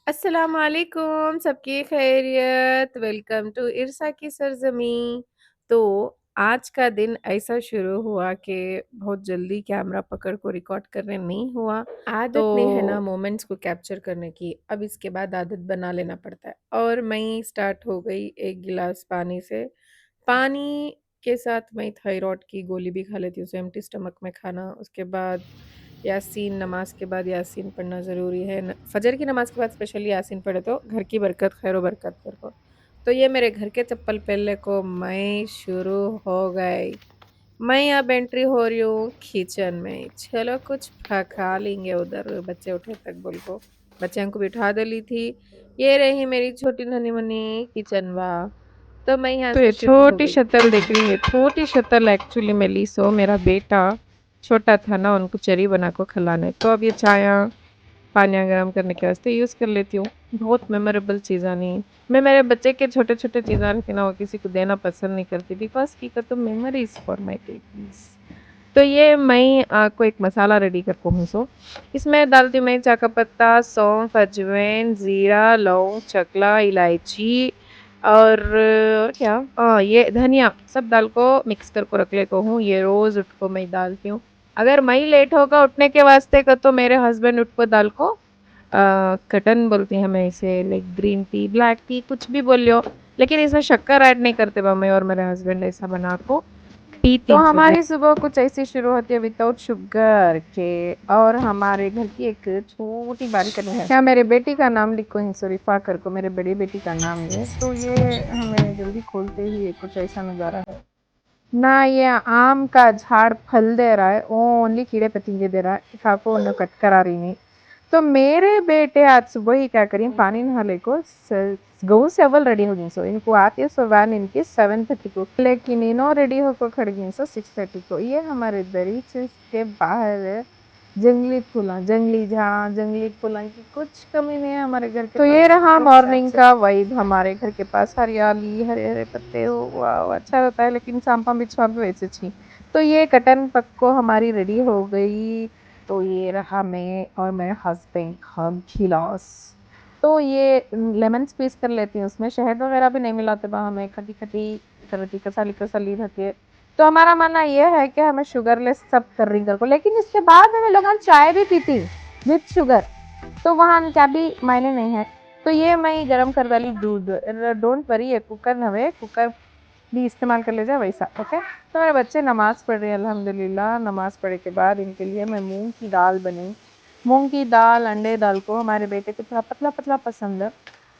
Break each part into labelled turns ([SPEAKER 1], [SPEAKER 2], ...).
[SPEAKER 1] अस्सलाम वालेकुम, सबकी खैरियत। वेलकम टू इरसा की सरज़मी। तो आज का दिन ऐसा शुरू हुआ कि बहुत जल्दी कैमरा पकड़ को रिकॉर्ड करने नहीं हुआ। आदत नहीं है ना मोमेंट्स को कैप्चर करने की, अब इसके बाद आदत बना लेना पड़ता है। और मैं स्टार्ट हो गई 1 गिलास पानी से। पानी के साथ मैं थायरॉइड की गोली भी खा लेती हूँ, सो एम्प्टी स्टमक में खाना। उसके बाद यासीन, नमाज़ के बाद यासीन पढ़ना ज़रूरी है। फजर की नमाज़ के बाद स्पेशली यासीन पढ़े तो घर की बरकत, खैर बरकत कर को। तो ये मेरे घर के चप्पल पहले को मैं शुरू हो गई। मैं अब एंट्री हो रही हूँ किचन में। चलो कुछ पका लेंगे उधर, बच्चे उठे तक बोल को बच्चों को बिठा दली थी। ये रही मेरी छोटी नन्ही मुन्नी किचन वा। तो मैं यहाँ
[SPEAKER 2] तो
[SPEAKER 1] से
[SPEAKER 2] ये
[SPEAKER 1] शिफ्ट हो
[SPEAKER 2] छोटी
[SPEAKER 1] गई।
[SPEAKER 2] शक्ल देख रही है, छोटी शक्ल एक्चुअली मेलिसो मेरा बेटा छोटा था ना, उनको चरी बना को खिलाने, तो अब ये चाय पानी गर्म करने के वास्ते यूज़ कर लेती हूँ। बहुत मेमोरेबल चीज़ा नहीं। मैं मेरे बच्चे के छोटे छोटे चीज़ा रहती ना, वो किसी को देना पसंद नहीं करती, बिकॉज की तो मेमोरीज फॉर माई बेबीज। तो ये मैं आपको एक मसाला रेडी करता हूँ। सो इसमें डालती हूँ मैं चाय का पत्ता, सौंफ, अजवाइन, ज़ीरा, लौंग, चकला, इलायची और क्या ये धनिया सब डाल को मिक्स करके रख लेता हूँ। ये रोज़ उठ को मैं डालती हूँ। अगर मैं लेट होगा उठने के वास्ते का तो मेरे हस्बैंड उठ को डाल को कटन बोलती हैं हमें इसे, like green tea, black T, कुछ भी बोल लो, लेकिन इसमें शक्कर ऐड नहीं करते मैं और मेरे हस्बैंड ऐसा बना को पीती। तो हमारी सुबह कुछ ऐसी शुरू होती है विदाउट शुगर के। और हमारे घर की एक छोटी बालकनी है, क्या मेरे बेटी का नाम लिखो ही शरीफा कर को, मेरे बड़ी बेटी का नाम है। तो ये हमें जल्दी खोलते ही कुछ ऐसा नज़ारा है ना, ये आम का झाड़ फल दे रहा है, ओनली कीड़े पतंगे दे रहा है, खाको न कट करा रही नहीं। तो मेरे बेटे आज सुबह ही क्या करें, पानी नहाले को गऊ से अव्वल रेडी हो गई। सो इनको आती सो वैन इनकी 7:30 को, लेकिन इनो रेडी होकर खड़ गई सो 6:30 को। ये हमारे दरीचे के बाहर जंगली फूला, जंगली झाड़ा, जंगली फूला की कुछ कमी नहीं है हमारे घर के। तो ये रहा मॉर्निंग का वाइब हमारे घर के पास, हरियाली, हरे हरे पत्ते हो, वाह अच्छा होता है। लेकिन सांपा बिछवा भी वैसे छी। तो ये कटन पक्को हमारी रेडी हो गई। तो ये रहा मैं और मेरे हस्बैंड हम खिलास। तो ये लेमन स्क्वीज कर लेती हूँ, उसमें शहद वगैरह भी नहीं मिलाते बा, हमें खटी खटी करती कसाली कसाली रहती है। तो हमारा मानना यह है कि हमें शुगरलेस सब कर रही कर को, लेकिन इसके बाद हमें लोग चाय भी पीती विथ शुगर, तो वहाँ क्या भी मायने नहीं है। तो ये मैं गरम कर डाली दूध, डोंट वरी ये कुकर नवे कुकर भी इस्तेमाल कर ले जाए वैसा, ओके। तो मेरे बच्चे नमाज़ पढ़ रहे हैं अल्हम्दुलिल्लाह। नमाज़ पढ़े के बाद इनके लिए मैं मूंग की दाल बनी। मूंग की दाल अंडे दाल को हमारे बेटे को थोड़ा पतला पतला पसंद है,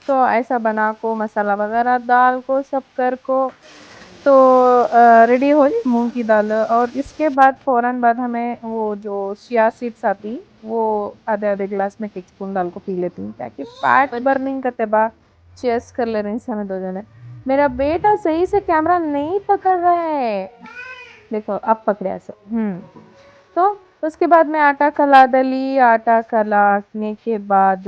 [SPEAKER 2] तो ऐसा बना को मसाला वगैरह दाल को सब कर को तो रेडी हो गई मूंग की दाल। और इसके बाद फ़ौरन बाद हमें वो जो चिया सीड्स आती, वो आधे आधे गिलास में एक स्पून डाल को पी लेती हूँ, ताकि फैट बर्निंग करते बाद चेयर्स कर ले रहे हैं समय दो जने। मेरा बेटा सही से कैमरा नहीं पकड़ रहा है, देखो अब पकड़े ऐसे। तो उसके बाद मैं आटा खला दली, आटा खलाने के बाद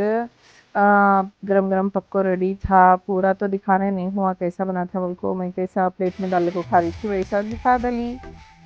[SPEAKER 2] गरम गरम पक्को रेडी था। पूरा तो दिखाने नहीं हुआ कैसा बना था, उनको मैं कैसा प्लेट में डाल को खा रही थी वैसा दिखा दली।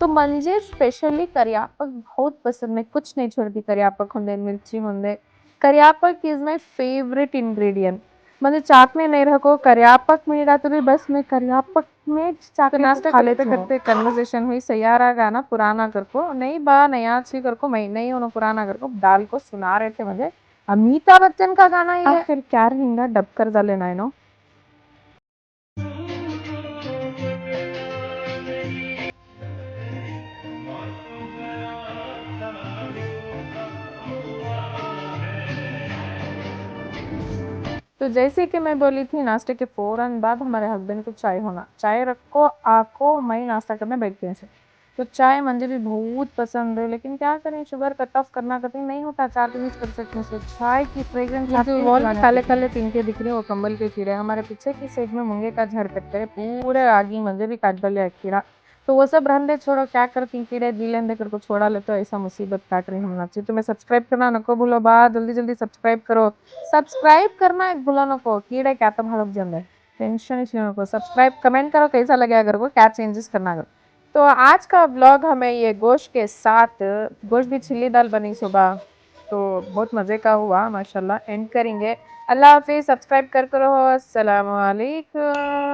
[SPEAKER 2] तो मुझे स्पेशली करियापक बहुत पसंद है, कुछ नहीं छोड़ती, करियापक होंगे, मिर्ची होंगे। करियापक इज माई फेवरेट इंग्रेडिएंट। मुझे चाकने नहीं रखो, करियापक मिला तो भी बस मैं करियापक में चाकने तो नाश्ता खा लेते करते कन्वर्सेशन हुई, सैयारा गाना पुराना कर को नहीं बा नया सी कर को, मैं नहीं उन्होंने पुराना कर को डाल को सुना रहे थे मुझे। अमिताभ बच्चन का गाना ये फिर क्या रहेगा, डब कर डाले ना नो। तो जैसे कि मैं बोली थी, नाश्ते के फ़ौरन बाद हमारे हस्बैंड को चाय होना, चाय रखो आको मैं नाश्ता करने बैठ गए थे। तो चाय मुझे भी बहुत पसंद है, लेकिन क्या करें, शुगर कट ऑफ करना कभी नहीं होता, 4 दिन कर सकते से चाय की फ्रेग्रेंस वॉल में काले काले तिनके दिख रहे, वो कंबल के कीड़े हमारे पीछे की साइड में मुंगे का झाड़ कट करे पूरे आगे मुझे भी काट डाले कीड़ा। तो वो सब रहने छोड़ो, क्या करती कीड़े दिले देकर को छोड़ा ले, तो ऐसा मुसीबत काट रही हम चाहिए। तुम्हें सब्सक्राइब करना नको भूलो बा, जल्दी जल्दी सब्सक्राइब करो। सब्सक्राइब करना एक भूलो नको, कीड़े क्या तो भाग जंदे, टेंशन इसलिए नको। सब्सक्राइब कमेंट करो कैसा लगे, अगर को क्या चेंजेस करना अगर। तो आज का व्लॉग हमें ये गोश्त के साथ, गोश्त भी छिली दाल बनी सुबह, तो बहुत मज़े का हुआ माशाल्लाह। एंड करेंगे। अल्लाह हाफ़िज़, सब्सक्राइब करते रहो। अस्सलाम वालेकुम।